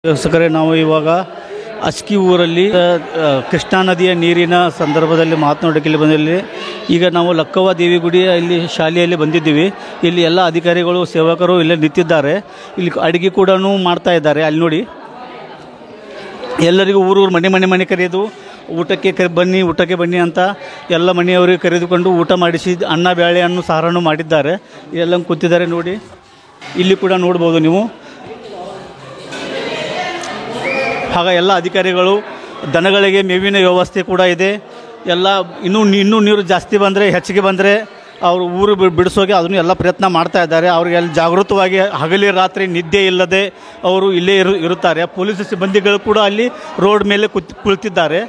ವೀಕ್ಷಕರೇ, ನಾವು ಇವಾಗ ಅಸ್ಕಿ ಊರಲ್ಲಿ ಕೃಷ್ಣಾ ನದಿಯ ನೀರಿನ ಸಂದರ್ಭದಲ್ಲಿ ಮಾತನಾಡೋಕ್ಕೆ ಬಂದಲ್ಲಿ ಈಗ ನಾವು ಲಕ್ಕವ್ವ ದೇವಿ ಗುಡಿ ಇಲ್ಲಿ ಶಾಲೆಯಲ್ಲಿ ಬಂದಿದ್ದೀವಿ. ಇಲ್ಲಿ ಎಲ್ಲ ಅಧಿಕಾರಿಗಳು ಸೇವಕರು ಇಲ್ಲೇ ನಿಂತಿದ್ದಾರೆ. ಇಲ್ಲಿ ಅಡುಗೆ ಕೂಡ ಮಾಡ್ತಾ ಇದ್ದಾರೆ. ಅಲ್ಲಿ ನೋಡಿ, ಎಲ್ಲರಿಗೂ ಊರೂರು ಮನೆ ಕರೆಯೋದು ಊಟಕ್ಕೆ ಬನ್ನಿ ಅಂತ ಎಲ್ಲ ಮನೆಯವರಿಗೆ ಕರೆದುಕೊಂಡು ಊಟ ಮಾಡಿಸಿ ಅನ್ನ ಬೇಳೆಯನ್ನು ಸಾರನ್ನು ಮಾಡಿದ್ದಾರೆ. ಎಲ್ಲ ಕೂತಿದ್ದಾರೆ ನೋಡಿ. ಇಲ್ಲಿ ಕೂಡ ನೋಡ್ಬೋದು ನೀವು. ಆಗ ಎಲ್ಲ ಅಧಿಕಾರಿಗಳು ದನಗಳಿಗೆ ಮೇವಿನ ವ್ಯವಸ್ಥೆ ಕೂಡ ಇದೆ. ಎಲ್ಲ ಇನ್ನೂ ನೀರು ಜಾಸ್ತಿ ಬಂದರೆ ಹೆಚ್ಚಿಗೆ ಬಂದರೆ ಅವರು ಊರು ಬಿಡಿಸೋಕೆ ಅದನ್ನು ಎಲ್ಲ ಪ್ರಯತ್ನ ಮಾಡ್ತಾ ಇದ್ದಾರೆ. ಅವರಿಗೆ ಅಲ್ಲಿ ಜಾಗೃತವಾಗಿ ಹಗಲಿ ರಾತ್ರಿ ನಿದ್ದೆ ಇಲ್ಲದೆ ಅವರು ಇಲ್ಲೇ ಇರುತ್ತಾರೆ. ಪೊಲೀಸ್ ಸಿಬ್ಬಂದಿಗಳು ಕೂಡ ಅಲ್ಲಿ ರೋಡ್ ಮೇಲೆ ಕುಳಿತಿದ್ದಾರೆ.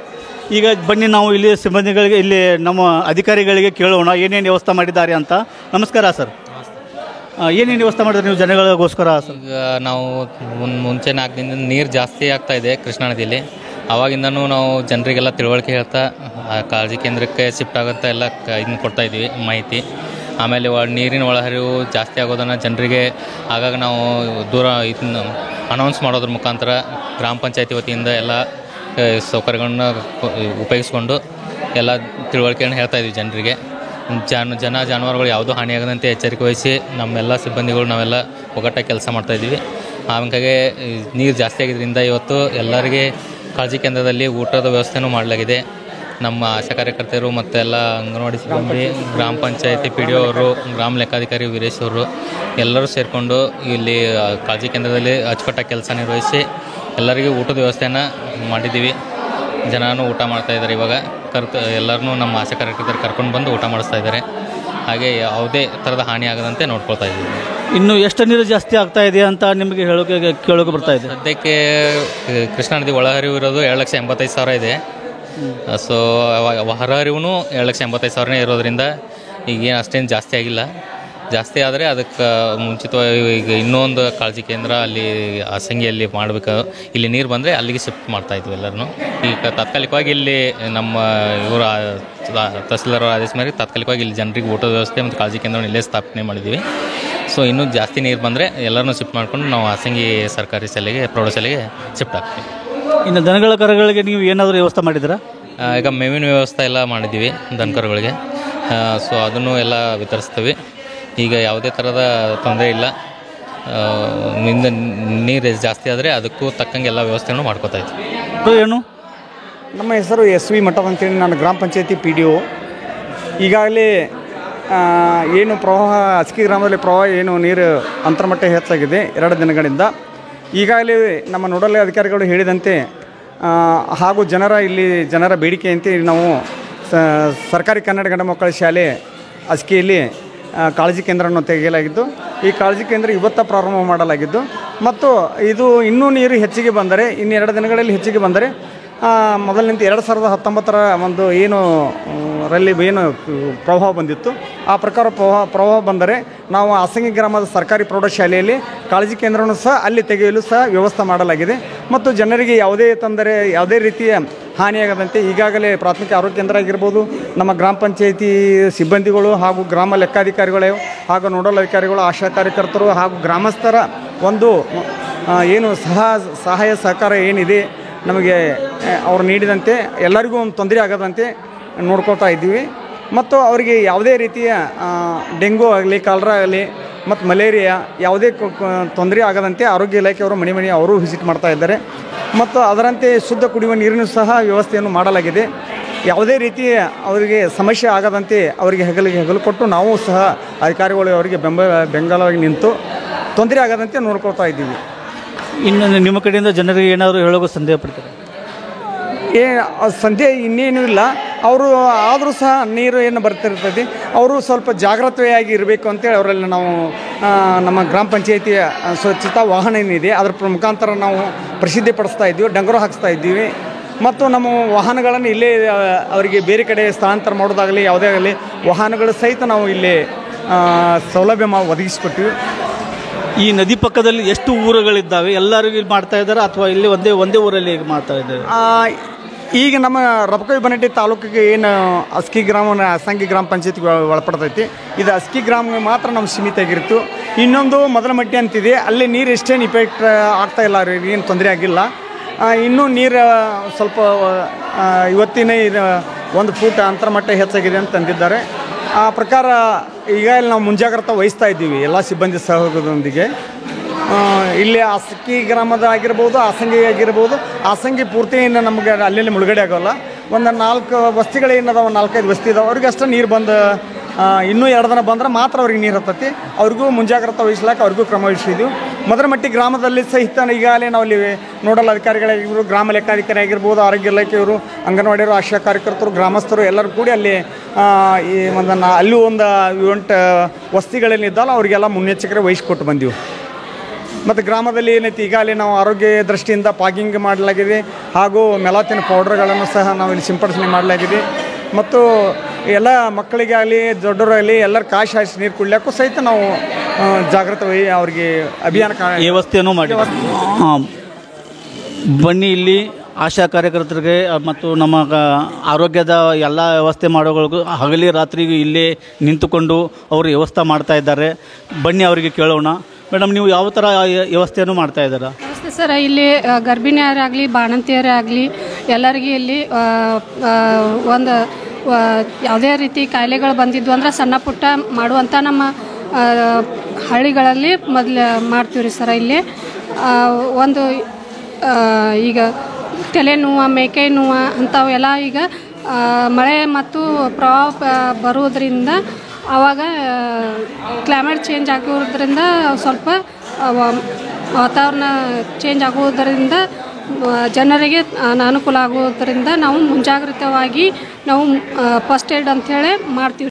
ಈಗ ಬನ್ನಿ ನಾವು ಇಲ್ಲಿ ಸಿಬ್ಬಂದಿಗಳಿಗೆ, ಇಲ್ಲಿ ನಮ್ಮ ಅಧಿಕಾರಿಗಳಿಗೆ ಕೇಳೋಣ ಏನೇನು ವ್ಯವಸ್ಥೆ ಮಾಡಿದ್ದಾರೆ ಅಂತ. ನಮಸ್ಕಾರ ಸರ್, ಏನೇನು ವ್ಯವಸ್ಥೆ ಮಾಡಿದ್ರೆ ನೀವು ಜನಗಳಿಗೋಸ್ಕರ ಸರ್? ಈಗ ನಾವು ಮುಂಚೆ 4 ದಿನದಿಂದ ನೀರು ಜಾಸ್ತಿ ಆಗ್ತಾ ಇದೆ ಕೃಷ್ಣಾ ನದಿಯಲ್ಲಿ. ಆವಾಗಿಂದನೂ ನಾವು ಜನರಿಗೆಲ್ಲ ತಿಳುವಳಿಕೆ ಹೇಳ್ತಾ ಕಾಳಜಿ ಕೇಂದ್ರಕ್ಕೆ ಶಿಫ್ಟ್ ಆಗುತ್ತೆ ಎಲ್ಲ ಇದನ್ನು ಕೊಡ್ತಾಯಿದ್ದೀವಿ ಮಾಹಿತಿ. ಆಮೇಲೆ ನೀರಿನ ಒಳಹರಿವು ಜಾಸ್ತಿ ಆಗೋದನ್ನು ಜನರಿಗೆ ಆಗಾಗ ನಾವು ದೂರ ಇದನ್ನು ಅನೌನ್ಸ್ ಮಾಡೋದ್ರ ಮುಖಾಂತರ ಗ್ರಾಮ ಪಂಚಾಯತಿ ವತಿಯಿಂದ ಎಲ್ಲ ಸೌಕರ್ಯಗಳನ್ನ ಉಪಯೋಗಿಸ್ಕೊಂಡು ಎಲ್ಲ ತಿಳುವಳಿಕೆಯನ್ನು ಹೇಳ್ತಾಯಿದ್ದೀವಿ ಜನರಿಗೆ. ಜಾನುವಾರುಗಳು ಯಾವುದೂ ಹಾನಿಯಾಗದಂತೆ ಎಚ್ಚರಿಕೆ ವಹಿಸಿ ನಮ್ಮೆಲ್ಲ ಸಿಬ್ಬಂದಿಗಳು ನಾವೆಲ್ಲ ಒಗ್ಗಟ್ಟಾಗಿ ಕೆಲಸ ಮಾಡ್ತಾಯಿದ್ದೀವಿ. ಹಾಗಾಗಿ ನೀರು ಜಾಸ್ತಿ ಆಗಿದ್ದರಿಂದ ಇವತ್ತು ಎಲ್ಲರಿಗೆ ಕಾಳಜಿ ಕೇಂದ್ರದಲ್ಲಿ ಊಟದ ವ್ಯವಸ್ಥೆನೂ ಮಾಡಲಾಗಿದೆ. ನಮ್ಮ ಆಶಾ ಕಾರ್ಯಕರ್ತರು ಮತ್ತು ಎಲ್ಲ ಅಂಗನವಾಡಿ ಸಿಬ್ಬಂದಿ, ಗ್ರಾಮ ಪಂಚಾಯತಿ PDO ಅವರು, ಗ್ರಾಮ ಲೆಕ್ಕಾಧಿಕಾರಿ ವೀರೇಶ್ ಅವರು ಎಲ್ಲರೂ ಸೇರಿಕೊಂಡು ಇಲ್ಲಿ ಕಾಳಜಿ ಕೇಂದ್ರದಲ್ಲಿ ಅಚ್ಚುಕಟ್ಟಾಗಿ ಕೆಲಸ ನಿರ್ವಹಿಸಿ ಎಲ್ಲರಿಗೂ ಊಟದ ವ್ಯವಸ್ಥೆಯನ್ನು ಮಾಡಿದ್ದೀವಿ. ಜನನೂ ಊಟ ಮಾಡ್ತಾಯಿದ್ದಾರೆ. ಇವಾಗ ಎಲ್ಲರನ್ನೂ ನಮ್ಮ ಆಶಾ ಕಾರ್ಯಕರ್ತರು ಕರ್ಕೊಂಡು ಬಂದು ಊಟ ಮಾಡಿಸ್ತಾ ಇದ್ದಾರೆ. ಹಾಗೆ ಯಾವುದೇ ಥರದ ಹಾನಿ ಆಗದಂತೆ ನೋಡ್ಕೊಳ್ತಾ ಇದ್ದೀವಿ. ಇನ್ನು ಎಷ್ಟು ನೀರು ಜಾಸ್ತಿ ಆಗ್ತಾ ಇದೆ ಅಂತ ನಿಮಗೆ ಕೇಳೋಕೆ ಬರ್ತಾ ಇದೆ? ಸದ್ಯಕ್ಕೆ ಕೃಷ್ಣಾ ನದಿ ಒಳಹರಿವು ಇರೋದು 2,85,000 ಇದೆ. ಸೊ ಹೊರಹರಿವು 2,85,000 ಇರೋದ್ರಿಂದ ಈಗೇನು ಅಷ್ಟೇನು ಜಾಸ್ತಿ ಆಗಿಲ್ಲ. ಜಾಸ್ತಿ ಆದರೆ ಅದಕ್ಕೆ ಮುಂಚಿತವಾಗಿ ಈಗ ಇನ್ನೊಂದು ಕಾಳಜಿ ಕೇಂದ್ರ ಅಲ್ಲಿ ಆಸಂಗಿಯಲ್ಲಿ ಮಾಡಬೇಕು. ಇಲ್ಲಿ ನೀರು ಬಂದರೆ ಅಲ್ಲಿಗೆ ಶಿಫ್ಟ್ ಮಾಡ್ತಾಯಿದ್ವಿ ಎಲ್ಲರೂ. ಈಗ ತಾತ್ಕಾಲಿಕವಾಗಿ ಇಲ್ಲಿ ನಮ್ಮ ಇವರು ತಹಸೀಲ್ದಾರ್ ಆದೇಶ ಮೇರೆಗೆ ತಾತ್ಕಾಲಿಕವಾಗಿ ಇಲ್ಲಿ ಜನರಿಗೆ ಊಟದ ವ್ಯವಸ್ಥೆ ಮತ್ತು ಕಾಳಜಿ ಕೇಂದ್ರವನ್ನು ಇಲ್ಲೇ ಸ್ಥಾಪನೆ ಮಾಡಿದ್ದೀವಿ. ಸೊ ಇನ್ನೂ ಜಾಸ್ತಿ ನೀರು ಬಂದರೆ ಎಲ್ಲರನ್ನೂ ಶಿಫ್ಟ್ ಮಾಡಿಕೊಂಡು ನಾವು ಆಸಂಗಿ ಸರ್ಕಾರಿ ಶಾಲೆಗೆ, ಪ್ರೌಢಶಾಲೆಗೆ ಶಿಫ್ಟ್ ಆಗ್ತೀವಿ. ಇನ್ನು ದನಗಳ ಕರುಗಳಿಗೆ ನೀವು ಏನಾದರೂ ವ್ಯವಸ್ಥೆ ಮಾಡಿದ್ದೀರಾ? ಈಗ ಮೇವಿನ ವ್ಯವಸ್ಥೆ ಎಲ್ಲ ಮಾಡಿದ್ದೀವಿ ದನಕರುಗಳಿಗೆ. ಸೊ ಅದನ್ನು ಎಲ್ಲ ವಿತರಿಸ್ತೀವಿ. ಈಗ ಯಾವುದೇ ಥರದ ತೊಂದರೆ ಇಲ್ಲ. ನೀರು ಜಾಸ್ತಿ ಆದರೆ ಅದಕ್ಕೂ ತಕ್ಕಂಗೆ ಎಲ್ಲ ವ್ಯವಸ್ಥೆಯನ್ನು ಮಾಡ್ಕೋತಾ ಇದ್ವಿ. ಏನು ನಮ್ಮ ಹೆಸರು SV ಮಠದ್ ಅಂತೇಳಿ, ನಾನು ಗ್ರಾಮ ಪಂಚಾಯತಿ PDO. ಈಗಾಗಲೇ ಏನು ಪ್ರವಾಹ, ಅಸ್ಕಿ ಗ್ರಾಮದಲ್ಲಿ ಪ್ರವಾಹ ಏನು ನೀರು ಅಂತರ್ಮಟ್ಟ ಹೆಚ್ಚಾಗಿದೆ 2 ದಿನಗಳಿಂದ. ಈಗಾಗಲೇ ನಮ್ಮ ನೋಡಲ್ ಅಧಿಕಾರಿಗಳು ಹೇಳಿದಂತೆ ಹಾಗೂ ಜನರ ಬೇಡಿಕೆಯಂತೆ ನಾವು ಸರ್ಕಾರಿ ಕನ್ನಡ ಗಂಡು ಮಕ್ಕಳ ಶಾಲೆ ಅಸ್ಕಿಯಲ್ಲಿ ಕಾಳಜಿ ಕೇಂದ್ರವನ್ನು ತೆಗೆಯಲಾಗಿದ್ದು, ಈ ಕಾಳಜಿ ಕೇಂದ್ರ ಇವತ್ತು ಪ್ರಾರಂಭ ಮಾಡಲಾಗಿದ್ದು, ಮತ್ತು ಇದು ಇನ್ನೂ ನೀರು ಹೆಚ್ಚಿಗೆ ಬಂದರೆ, ಇನ್ನು 2 ದಿನಗಳಲ್ಲಿ ಹೆಚ್ಚಿಗೆ ಬಂದರೆ ಮೊದಲಿನಿಂದ 2019ರ ಒಂದು ಏನು ಪ್ರವಾಹ ಬಂದಿತ್ತು, ಆ ಪ್ರಕಾರ ಪ್ರವಾಹ ಬಂದರೆ ನಾವು ಆಸಂಗಿ ಗ್ರಾಮದ ಸರ್ಕಾರಿ ಪ್ರೌಢಶಾಲೆಯಲ್ಲಿ ಕಾಳಜಿ ಕೇಂದ್ರವನ್ನು ಸಹ ಅಲ್ಲಿ ತೆಗೆಯಲು ಸಹ ವ್ಯವಸ್ಥೆ ಮಾಡಲಾಗಿದೆ. ಮತ್ತು ಜನರಿಗೆ ಯಾವುದೇ ರೀತಿಯ ಹಾನಿಯಾಗದಂತೆ ಈಗಾಗಲೇ ಪ್ರಾಥಮಿಕ ಆರೋಗ್ಯ ಕೇಂದ್ರ ಆಗಿರ್ಬೋದು, ನಮ್ಮ ಗ್ರಾಮ ಪಂಚಾಯತಿ ಸಿಬ್ಬಂದಿಗಳು ಹಾಗೂ ಗ್ರಾಮ ಲೆಕ್ಕಾಧಿಕಾರಿಗಳು ಹಾಗೂ ನೋಡಲ್ ಅಧಿಕಾರಿಗಳು, ಆಶಾ ಕಾರ್ಯಕರ್ತರು ಹಾಗೂ ಗ್ರಾಮಸ್ಥರ ಒಂದು ಏನು ಸಹಾಯ ಸಹಕಾರ ಏನಿದೆ ನಮಗೆ ಅವರು ನೀಡಿದಂತೆ ಎಲ್ಲರಿಗೂ ಒಂದು ತೊಂದರೆ ಆಗದಂತೆ ನೋಡ್ಕೊಳ್ತಾ ಇದ್ದೀವಿ. ಮತ್ತು ಅವರಿಗೆ ಯಾವುದೇ ರೀತಿಯ ಡೆಂಗು ಆಗಲಿ, ಕಾಲರಾ ಆಗಲಿ ಮತ್ತು ಮಲೇರಿಯಾ ಯಾವುದೇ ತೊಂದರೆ ಆಗದಂತೆ ಆರೋಗ್ಯ ಇಲಾಖೆಯವರು ಮನೆ ಅವರು ವಿಸಿಟ್ ಮಾಡ್ತಾ ಇದ್ದಾರೆ. ಮತ್ತು ಅದರಂತೆ ಶುದ್ಧ ಕುಡಿಯುವ ನೀರಿನ ಸಹ ವ್ಯವಸ್ಥೆಯನ್ನು ಮಾಡಲಾಗಿದೆ. ಯಾವುದೇ ರೀತಿಯ ಅವರಿಗೆ ಸಮಸ್ಯೆ ಆಗದಂತೆ ಅವರಿಗೆ ಹೆಗಲು ಕೊಟ್ಟು ನಾವು ಸಹ ಅಧಿಕಾರಿಗಳು ಅವರಿಗೆ ಬೆಂಬಲವಾಗಿ ನಿಂತು ತೊಂದರೆ ಆಗದಂತೆ ನೋಡ್ಕೊಳ್ತಾ ಇದ್ದೀವಿ. ಇನ್ನು ನಿಮ್ಮ ಕಡೆಯಿಂದ ಜನರಿಗೆ ಏನಾದರೂ ಹೇಳೋಕೆ ಸಂದೇಹ ಪಡ್ತಾರೆ? ಸಂದೇಹ ಇನ್ನೇನೂ ಇಲ್ಲ. ಅವರು ಆದರೂ ಸಹ ನೀರು ಏನು ಬರ್ತಿರ್ತದೆ, ಅವರು ಸ್ವಲ್ಪ ಜಾಗ್ರತೆಯಾಗಿ ಇರಬೇಕು ಅಂತೇಳಿ ಅವರೆಲ್ಲ ನಾವು ನಮ್ಮ ಗ್ರಾಮ ಪಂಚಾಯಿತಿಯ ಸ್ವಚ್ಛತಾ ವಾಹನ ಏನಿದೆ ಅದರ ಮುಖಾಂತರ ನಾವು ಪ್ರಸಿದ್ಧಿ ಪಡಿಸ್ತಾ ಇದ್ದೀವಿ, ಡಂಗರು ಹಾಕಿಸ್ತಾ ಇದ್ದೀವಿ. ಮತ್ತು ನಮ್ಮ ವಾಹನಗಳನ್ನು ಇಲ್ಲೇ ಅವರಿಗೆ ಬೇರೆ ಕಡೆ ಸ್ಥಳಾಂತರ ಮಾಡೋದಾಗಲಿ ಯಾವುದೇ ಆಗಲಿ ವಾಹನಗಳು ಸಹಿತ ನಾವು ಇಲ್ಲಿ ಸೌಲಭ್ಯ ಒದಗಿಸಿಕೊಟ್ಟಿವಿ. ಈ ನದಿ ಪಕ್ಕದಲ್ಲಿ ಎಷ್ಟು ಊರುಗಳಿದ್ದಾವೆ? ಎಲ್ಲರಿಗೂ ಮಾಡ್ತಾ ಇದ್ದಾರೆ ಅಥವಾ ಇಲ್ಲಿ ಒಂದೇ ಊರಲ್ಲಿ ಮಾಡ್ತಾ ಇದ್ದಾರೆ? ಈಗ ನಮ್ಮ ರಬಕವಿ ಬನಟ್ಟಿ ತಾಲೂಕಿಗೆ ಏನು ಅಸ್ಕಿ ಗ್ರಾಮನ ಅಸಂಗಿ ಗ್ರಾಮ ಪಂಚಾಯತ್ಗೆ ಒಳಪಡ್ತೈತಿ. ಇದು ಅಸ್ಕಿ ಗ್ರಾಮಕ್ಕೆ ಮಾತ್ರ ನಮ್ಮ ಸೀಮಿತ ಆಗಿರ್ತು. ಇನ್ನೊಂದು ಮೊದಲಮಟ್ಟಿ ಅಂತಿದೆ, ಅಲ್ಲಿ ನೀರು ಎಷ್ಟೇನು ಇಫೆಕ್ಟ್ ಆಗ್ತಾ ಇಲ್ಲ ರೀ, ಏನು ತೊಂದರೆ ಆಗಿಲ್ಲ. ಇನ್ನೂ ನೀರು ಸ್ವಲ್ಪ ಇವತ್ತಿನ 1 ಫೂಟ್ ಅಂತರ್ಮಟ್ಟ ಹೆಚ್ಚಾಗಿದೆ ಅಂತ ಅಂದಿದ್ದಾರೆ. ಆ ಪ್ರಕಾರ ಈಗ ಇಲ್ಲಿ ನಾವು ಮುಂಜಾಗ್ರತೆ ವಹಿಸ್ತಾ ಇದ್ದೀವಿ ಎಲ್ಲ ಸಿಬ್ಬಂದಿ ಸಹಯೋಗದೊಂದಿಗೆ. ಇಲ್ಲಿ ಅಸ್ಕಿ ಗ್ರಾಮದ ಆಗಿರ್ಬೋದು, ಆಸಂಗಿ ಆಗಿರ್ಬೋದು. ಆಸಂಗಿ ಪೂರ್ತಿ ಇನ್ನು ನಮಗೆ ಅಲ್ಲಿ ಮುಳುಗಡೆ ಆಗೋಲ್ಲ. ಒಂದು 4 ಬಸ್ತಿಗಳೇನದಾವ, 4-5 ಬಸ್ತಿ ಇದಾವೆ, ಅವ್ರಿಗೆ ಅಷ್ಟೇ ನೀರು ಬಂದು ಇನ್ನೂ 2 ದಿನ ಬಂದ್ರೆ ಮಾತ್ರ ಅವ್ರಿಗೆ ನೀರು ಹತ್ತತಿ. ಅವ್ರಿಗೂ ಮುಂಜಾಗ್ರತೆ ವಹಿಸ್ಲಾಕ ಅವ್ರಿಗೂ ಕ್ರಮ ವಹಿಸಿದ್ದೀವಿ. ಮೊದಲಮಟ್ಟಿ ಗ್ರಾಮದಲ್ಲಿ ಸಹಿತ ಈಗಾಗಲೇ ನಾವು ಅಲ್ಲಿ ನೋಡಲ್ ಅಧಿಕಾರಿಗಳಾಗಿರ್ಬೋದು, ಗ್ರಾಮ ಲೆಕ್ಕಾಧಿಕಾರಿ ಆಗಿರ್ಬೋದು, ಆರೋಗ್ಯ ಇಲಾಖೆಯವರು, ಅಂಗನವಾಡಿಯವರು, ಆಶಾ ಕಾರ್ಯಕರ್ತರು, ಗ್ರಾಮಸ್ಥರು ಎಲ್ಲರೂ ಕೂಡಿ ಅಲ್ಲಿ ಈ ಅಲ್ಲೂ ಒಂದು 8 ವಸ್ತಿಗಳೇನಿದ್ದಲ್ಲ ಅವರಿಗೆಲ್ಲ ಮುನ್ನೆಚ್ಚರಿಕೆ ವಹಿಸಿಕೊಟ್ಟು ಬಂದೀವಿ. ಮತ್ತು ಗ್ರಾಮದಲ್ಲಿ ಏನೈತಿ ಈಗಾಗಲೇ ನಾವು ಆರೋಗ್ಯ ದೃಷ್ಟಿಯಿಂದ ಪಾಗಿಂಗ್ ಮಾಡಲಾಗಿದೆ, ಹಾಗೂ ಮೆಲಾತಿನ ಪೌಡ್ರ್ಗಳನ್ನು ಸಹ ನಾವು ಇಲ್ಲಿ ಸಿಂಪಡಿಸಣೆ ಮಾಡಲಾಗಿದೆ. ಮತ್ತು ಎಲ್ಲ ಮಕ್ಕಳಿಗಾಗಲಿ ದೊಡ್ಡವರಾಗಲಿ ಎಲ್ಲರ ಕಾಶಿ ಹಾಯಿಸಿ ನೀರು ಕುಡ್ಲಿಕ್ಕೂ ಸಹಿತ ನಾವು ಜಾಗೃತ ಅವ್ರಿಗೆ ಅಭಿಯಾನ ವ್ಯವಸ್ಥೆಯನ್ನು ಮಾಡಿ. ಬನ್ನಿ, ಇಲ್ಲಿ ಆಶಾ ಕಾರ್ಯಕರ್ತರಿಗೆ ಮತ್ತು ನಮ್ಮ ಆರೋಗ್ಯದ ಎಲ್ಲ ವ್ಯವಸ್ಥೆ ಮಾಡೋಗಳಿಗೂ ಹಗಲಿ ರಾತ್ರಿಗೂ ಇಲ್ಲೇ ನಿಂತುಕೊಂಡು ಅವರು ವ್ಯವಸ್ಥೆ ಮಾಡ್ತಾ ಇದ್ದಾರೆ. ಬನ್ನಿ ಅವರಿಗೆ ಕೇಳೋಣ. ಮೇಡಮ್, ನೀವು ಯಾವ ಥರ ವ್ಯವಸ್ಥೆಯನ್ನು ಮಾಡ್ತಾ ಇದ್ದೀರಾ? ನಮಸ್ತೆ ಸರ್. ಇಲ್ಲಿ ಗರ್ಭಿಣಿಯರಾಗಲಿ ಬಾಣಂತಿಯರೇ ಆಗಲಿ ಎಲ್ಲರಿಗೆ ಇಲ್ಲಿ ಒಂದು ಯಾವುದೇ ರೀತಿ ಕಾಯಿಲೆಗಳು ಬಂದಿದ್ವು ಅಂದ್ರೆ ಸಣ್ಣ ಪುಟ್ಟ ಮಾಡುವಂಥ ನಮ್ಮ ಹಳ್ಳಿಗಳಲ್ಲಿ ಮೊದಲು ಮಾಡ್ತೀವಿ ರೀ ಸರ. ಇಲ್ಲಿ ಒಂದು ಈಗ ತಲೆನೋವು, ಮೇಕೆ ನೋವು ಅಂಥವೆಲ್ಲ ಈಗ ಮಳೆ ಮತ್ತು ಪ್ರವಾಹ ಬರುವುದರಿಂದ ಆವಾಗ ಕ್ಲೈಮೇಟ್ ಚೇಂಜ್ ಆಗೋದ್ರಿಂದ ಸ್ವಲ್ಪ ವಾತಾವರಣ ಚೇಂಜ್ ಆಗುವುದರಿಂದ ಜನರಿಗೆ ಅನಾನುಕೂಲ ಆಗುವುದರಿಂದ ನಾವು ಮುಂಜಾಗ್ರತವಾಗಿ ನಾವು ಫಸ್ಟ್ ಏಡ್ ಅಂಥೇಳಿ ಮಾಡ್ತೀವಿ.